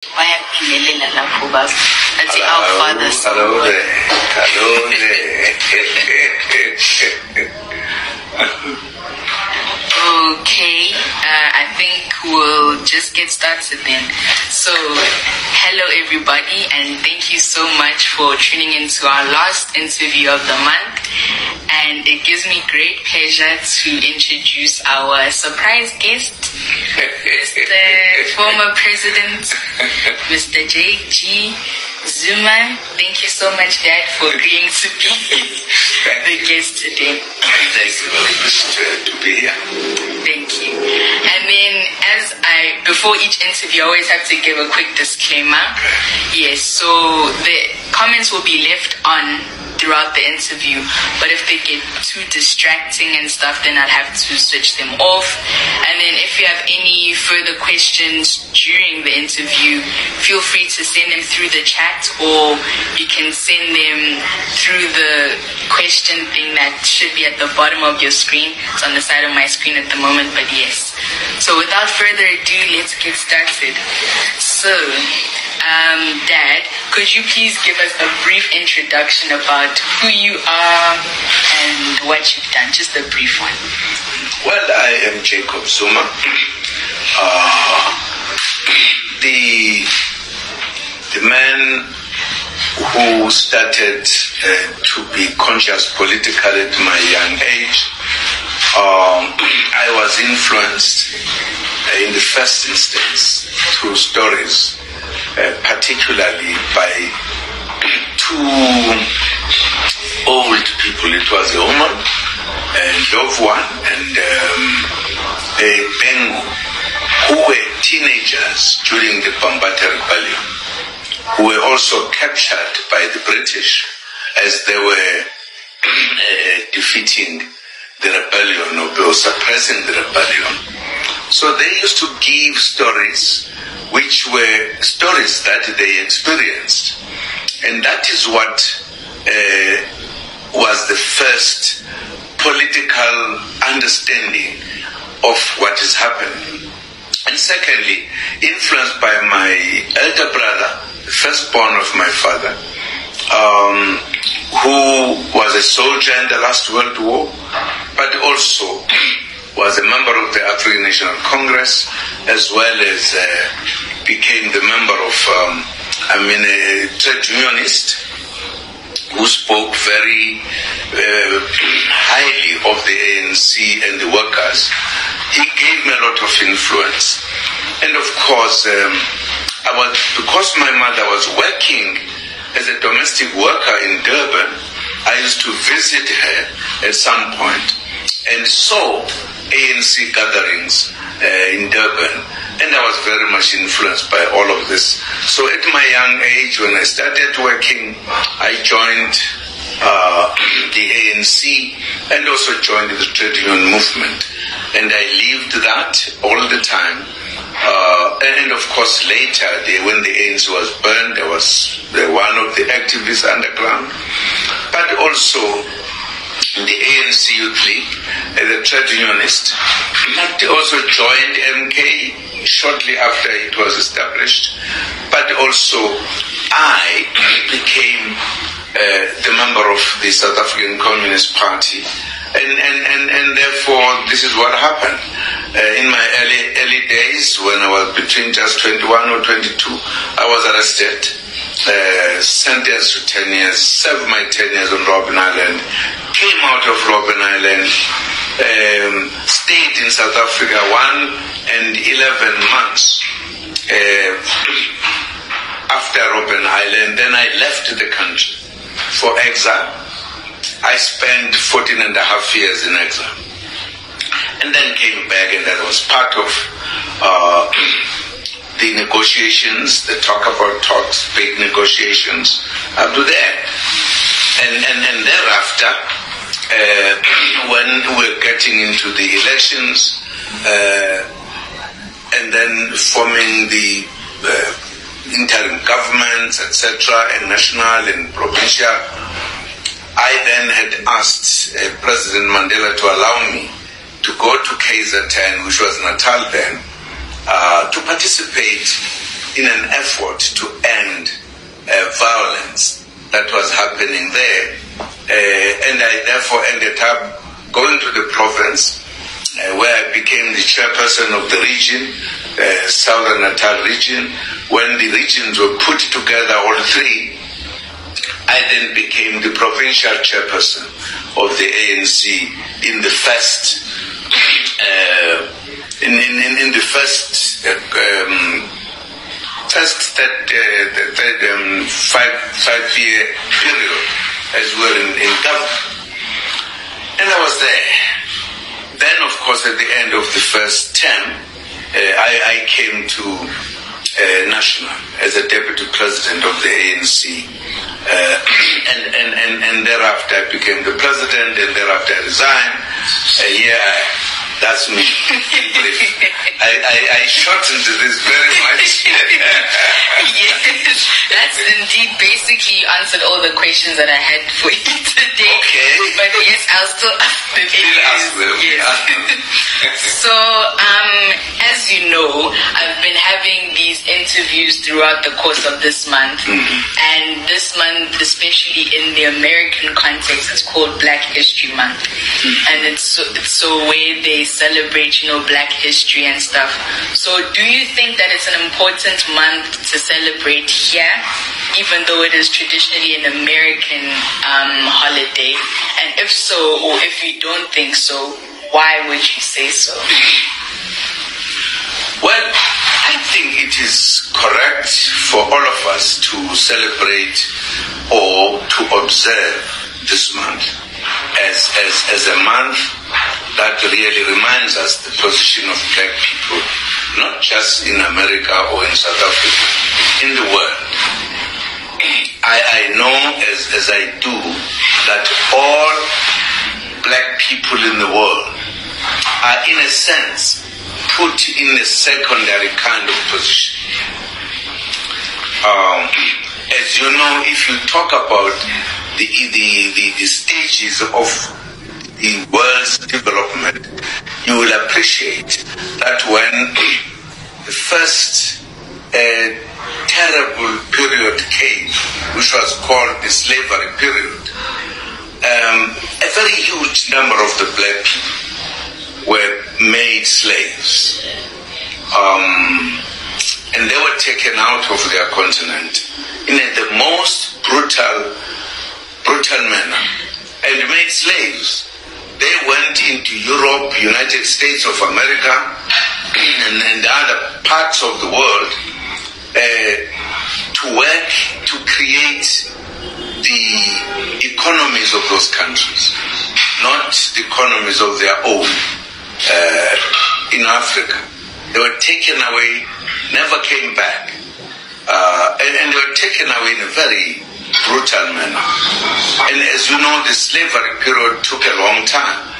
That's our Father. Hello there. Okay, I think we'll just get started then. So, hello everybody, and thank you so much for tuning into our last interview of the month. And it gives me great pleasure to introduce our surprise guest, Mr. former President, Mr. J.G. Zuma. Thank you so much, Dad, for agreeing to be the guest today. Thank you. To be here. Thank you. And then, before each interview, I always have to give a quick disclaimer. Yes, so the comments will be left on throughout the interview, but if they get too distracting and stuff, then I'll have to switch them off. And then if you have any further questions during the interview, feel free to send them through the chat, or you can send them through the question thing that should be at the bottom of your screen. It's on the side of my screen at the moment, but yes. So without further ado, let's get started. So, Dad, could you please give us a brief introduction about who you are and what you've done? Just a brief one. Well, I am Jacob Zuma, the man who started to be conscious politically at my young age. I was influenced in the first instance through stories, particularly by two old people. It was a woman, a loved one, and a Bengu, who were teenagers during the Bambata Rebellion, who were also captured by the British as they were defeating the rebellion, or suppressing the rebellion. So they used to give stories which were stories that they experienced. And that is what was the first political understanding of what is happening. And secondly, influenced by my elder brother, the firstborn of my father, who was a soldier in the Last World War, but also was a member of the African National Congress, as well as became the member of, a trade unionist who spoke very highly of the ANC and the workers. He gave me a lot of influence. And of course, because my mother was working as a domestic worker in Durban, I used to visit her at some point and saw ANC gatherings in Durban, and I was very much influenced by all of this. So at my young age, when I started working, I joined the ANC and also joined the trade union movement, and I lived that all the time. And of course later, when the ANC was burned, I was one of the activists underground, but also in the ANC Youth League as a trade unionist. I also joined MK shortly after it was established, but also I became the member of the South African Communist Party, and therefore this is what happened. In my early days, when I was between just 21 or 22, I was arrested, sentenced to 10 years, served my 10 years on Robben Island, came out of Robben Island, stayed in South Africa 1 and 11 months after Robben Island. Then I left the country for exile. I spent 14 and a half years in exile, and then came back, and that was part of the negotiations, the talk about talks, big negotiations up to there. And thereafter, when we're getting into the elections, and then forming the interim governments, etc., and national and provincial, I then had asked President Mandela to allow me to go to KZN, which was Natal then, to participate in an effort to end violence that was happening there. And I therefore ended up going to the province where I became the chairperson of the region, Southern Natal region. When the regions were put together, all three, I then became the provincial chairperson of the ANC in the first in the first 5-year period as well in government. And I was there. Then, of course, at the end of the first term, I came to national as a deputy president of the ANC. And thereafter I became the president, and thereafter I resigned. That's me. I shortened this very much. Yes, that's indeed basically answered all the questions that I had for you today. Okay. But yes, I'll still ask them. Yes. So, as you know, I've been having these interviews throughout the course of this month. And this month, especially in the American context, it's called Black History Month. And it's so where they celebrate, Black history and stuff. So do you think that it's an important month to celebrate here, even though it is traditionally an American holiday? And if so, or if you don't think so, why would you say so? Well, I think it is correct for all of us to celebrate or to observe this month as a month that really reminds us the position of black people, not just in America or in South Africa, in the world. I know as I do that all black people in the world are in a sense put in a secondary kind of position. As you know, if you talk about the stages of the world's development, you will appreciate that when the first terrible period came, which was called the slavery period, a very huge number of the black people were made slaves. And they were taken out of their continent in the most brutal manner and made slaves. They went into Europe, United States of America, and other parts of the world to work to create the economies of those countries, not the economies of their own. In Africa, they were taken away, never came back, and they were taken away in a very brutal manner. And as you know, the slavery period took a long time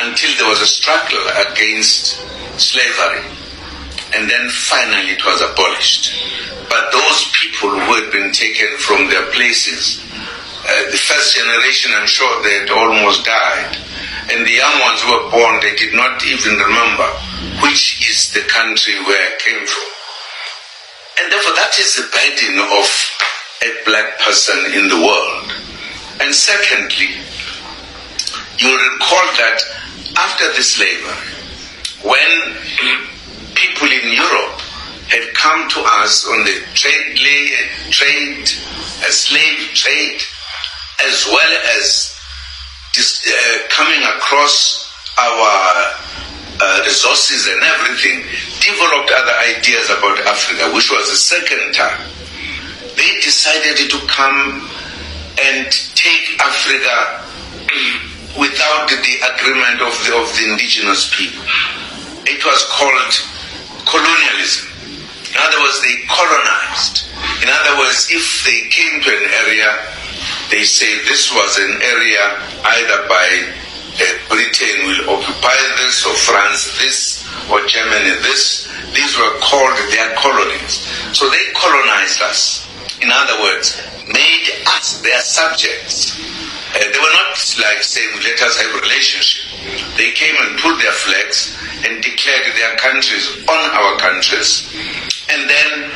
until there was a struggle against slavery, and then finally it was abolished. But those people who had been taken from their places, the first generation, I'm sure they had almost died. And the young ones who were born, they did not even remember which is the country where I came from. And therefore that is the burden of a black person in the world. And secondly, you recall that after the slavery, when people in Europe had come to us on the slave trade, as well as coming across our resources and everything, developed other ideas about Africa, which was the second time. They decided to come and take Africa without the agreement of the indigenous people. It was called colonialism. In other words, they colonized. In other words, if they came to an area, they say this was an area either by Britain will occupy this, or France this, or Germany this. These were called their colonies. So they colonized us. In other words, made us their subjects. They were not like saying, let us have a relationship. They came and put their flags and declared their countries on our countries. And then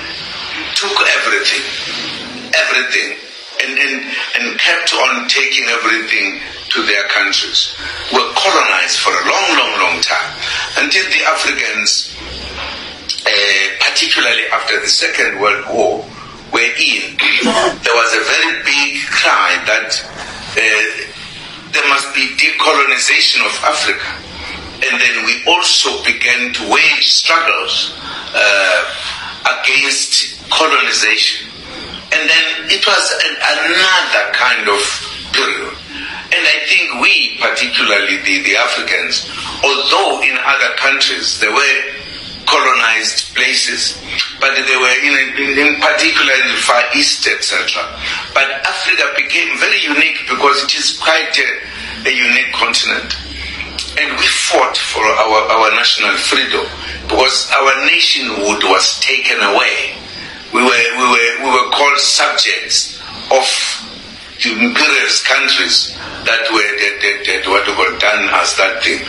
everything, and kept on taking everything to their countries. Were colonized for a long time until the Africans, particularly after the Second World War, were in. There was a very big cry that there must be decolonization of Africa. And then we also began to wage struggles against colonization. And then it was another kind of period. And I think we, particularly the Africans, although in other countries there were colonized places, but they were in particular in the Far East, etc. But Africa became very unique because it is quite a unique continent. And we fought for our national freedom because our nationhood was taken away. We were called subjects of the imperialist countries that were done as that thing.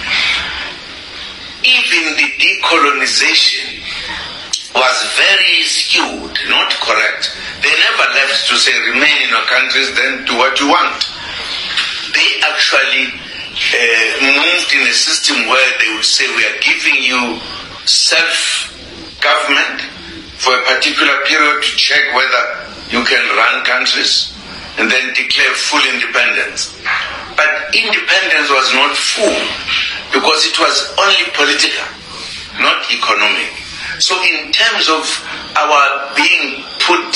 Even the decolonization was very skewed, not correct. They never left to say remain in your countries, then do what you want. They actually moved in a system where they would say we are giving you self-government for a particular period to check whether you can run countries and then declare full independence. But independence was not full because it was only political, not economic. So in terms of our being put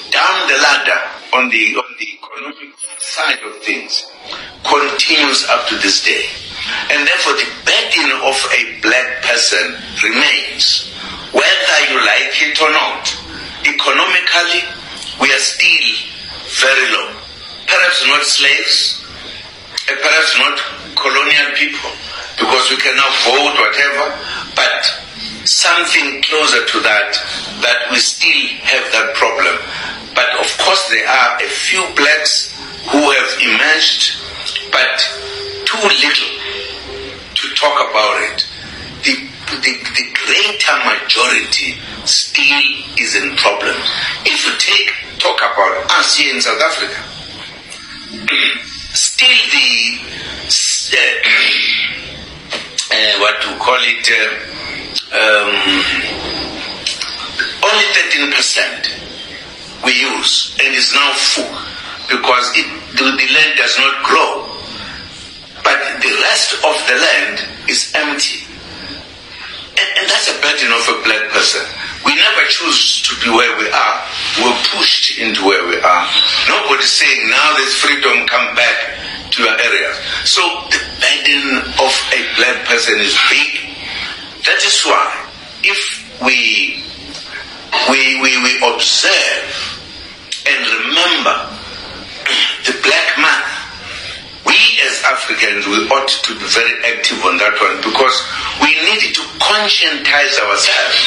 down the ladder on the economic side of things continues up to this day. And therefore the burden of a black person remains, whether you like it or not. Economically, we are still very low. Perhaps not slaves, perhaps not colonial people, because we can now vote, whatever, but something closer to that we still have that problem. But of course there are a few blacks who have emerged, but too little to talk about it. The greater majority still is in problems. If you talk about us here in South Africa, still what to call it, only 13% we use, and is now full because the land does not grow, but the rest of the land is empty. And that's a burden of a black person. We never choose to be where we are. We're pushed into where we are. Nobody's saying now there's freedom, come back to your area. So the burden of a black person is big. That is why if we observe and remember the black man, we as Africans, we ought to be very active on that one because we need to conscientize ourselves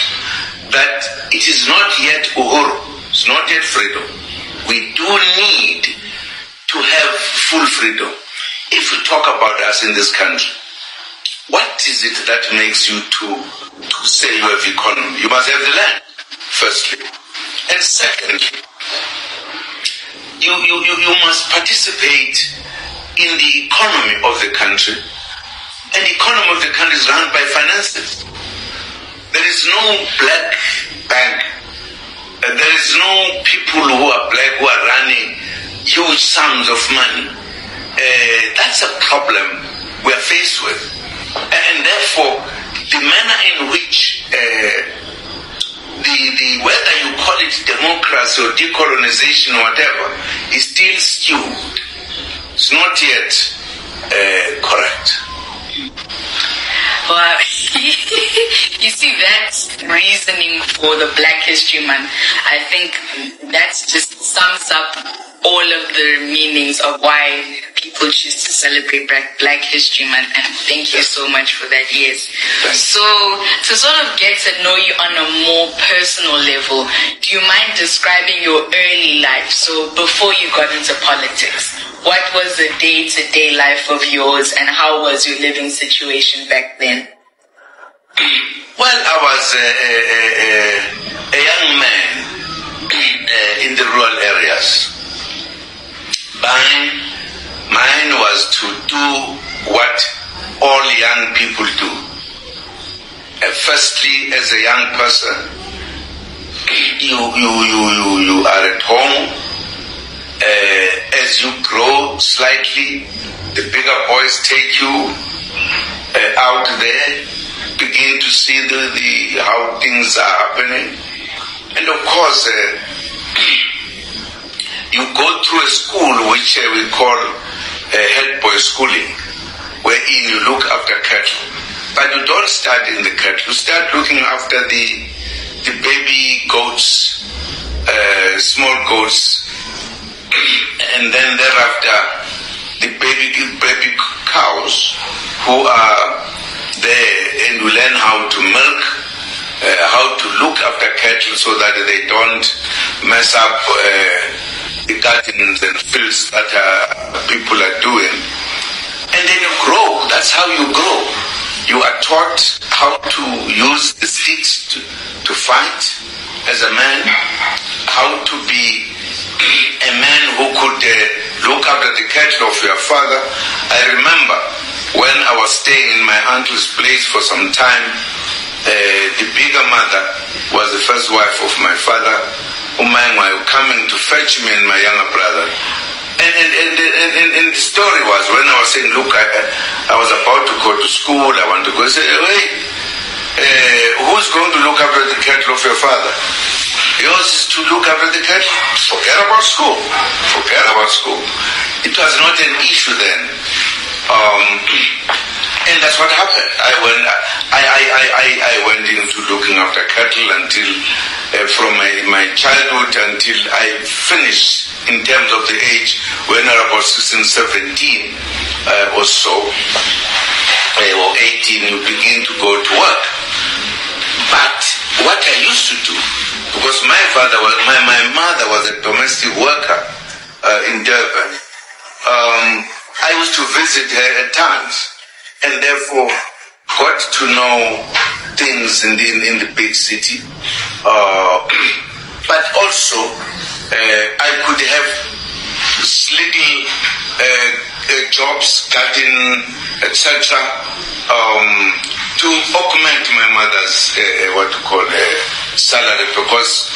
that it is not yet uhuru, it's not yet freedom. We do need to have full freedom. If you talk about us in this country, what is it that makes you to say you have economy? You must have the land, firstly. And secondly, you must participate in the economy of the country. And the economy of the country is run by finances. There is no black bank. There is no people who are black who are running huge sums of money. That's a problem we are faced with. And therefore, the manner in which whether you call it democracy or decolonization or whatever, is still skewed. It's not yet correct. Well, you see, that's reasoning for the Black History Month. I think that just sums up all of the meanings of why people choose to celebrate Black History Month, and thank you so much for that. Yes. So, to sort of get to know you on a more personal level, do you mind describing your early life? So, before you got into politics, what was the day-to-day life of yours, and how was your living situation back then? Well, I was a young man in the rural areas. Mine was to do what all young people do. Firstly, as a young person, you are at home. As you grow slightly, the bigger boys take you out there, begin to see how things are happening. And of course, you go through a school which we call head boy schooling, wherein you look after cattle. But you don't start in the cattle. You start looking after the baby goats, small goats, and then thereafter the baby cows who are there, and you learn how to milk, how to look after cattle so that they don't mess up the gardens and fields that people are doing. And then you grow. That's how you grow. You are taught how to use the sticks to fight as a man, how to be a man who could look after the cattle of your father. I remember when I was staying in my uncle's place for some time, the bigger mother was the first wife of my father, Umangwa, coming to fetch me and my younger brother. And the story was, when I was saying, look, I was about to go to school, I want to go, I said, wait, who's going to look after the cattle of your father? Yours is to look after the cattle. Forget about school. Forget about school. It was not an issue then. And that's what happened. I went into looking after cattle until, from my childhood until I finished in terms of the age when I was about 16, 17 or so, or 18, you begin to go to work. But what I used to do, because my mother was a domestic worker in Durban, I used to visit her at times, and therefore got to know things in the big city. But also, I could have little jobs, garden, etc., to augment my mother's salary, because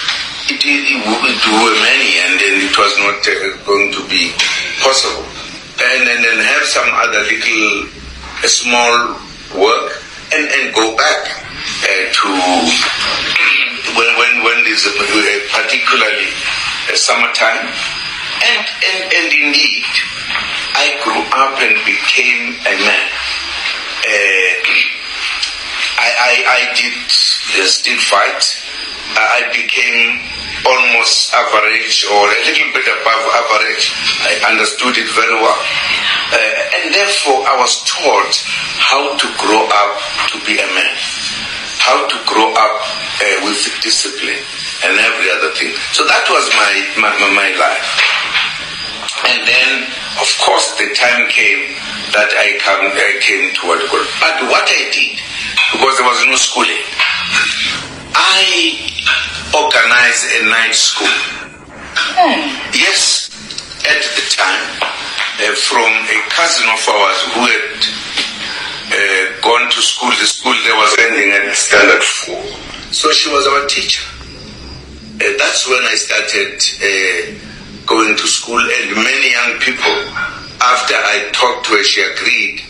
it were many, and then it was not going to be possible. And then have some other little small work and go back to when there's particularly summertime. And indeed, I grew up and became a man. I did still fight. I became almost average or a little bit above average. I understood it very well. And therefore I was taught how to grow up to be a man, how to grow up with discipline and every other thing. So that was my life. And then, of course, the time came that I came to what you call. But what I did, because there was no schooling, I organized a night school. Yes, at the time, from a cousin of ours who had gone to school. The school there was ending at standard 4. So she was our teacher. That's when I started going to school, and many young people, after I talked to her, she agreed,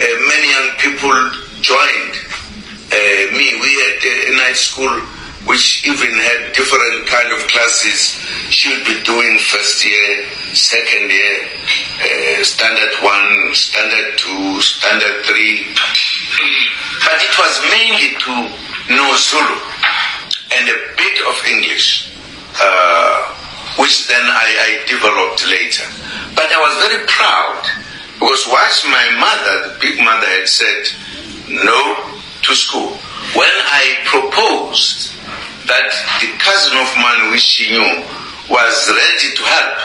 many young people joined me. We had a night school which even had different kind of classes. She would be doing first year, second year, standard 1, standard 2, standard 3. But it was mainly to know Zulu and a bit of English, which then I developed later. But I was very proud, because once my mother, the big mother, had said no to school, when I proposed that the cousin of mine, which she knew, was ready to help,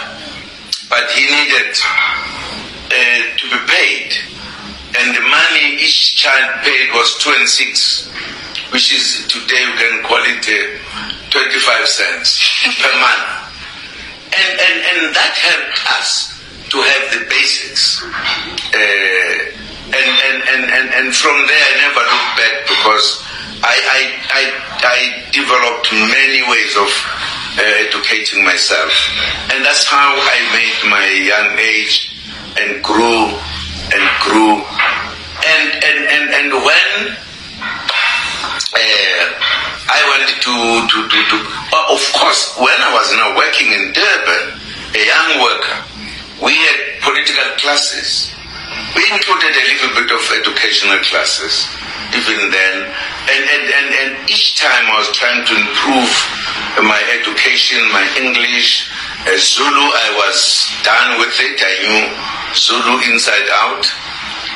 but he needed to be paid, and the money each child paid was 2 and 6, which is today you can call it 25 cents per month. And that helped us to have the basics. And from there I never looked back, because I developed many ways of educating myself. And that's how I made my young age and grew and grew. And when I went to of course, when I was now working in Durban, a young worker, we had political classes. We included a little bit of educational classes, even then. And each time I was trying to improve my education, my English. Zulu, I was done with it. I knew Zulu inside out.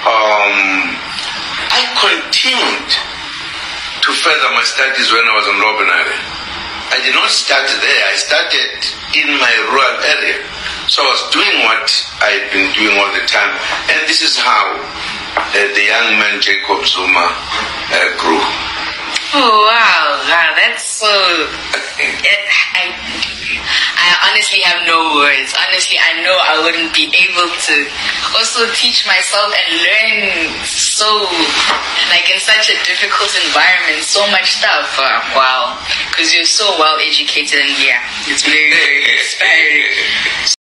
I continued to further my studies when I was in Robben Island. I did not start there. I started in my rural area. So I was doing what I've been doing all the time. And this is how the young man Jacob Zuma grew. Oh, wow. That's so... I honestly have no words. Honestly, I know I wouldn't be able to also teach myself and learn so, like, in such a difficult environment, so much stuff. Wow. Because you're so well educated, and yeah, it's very, very inspiring.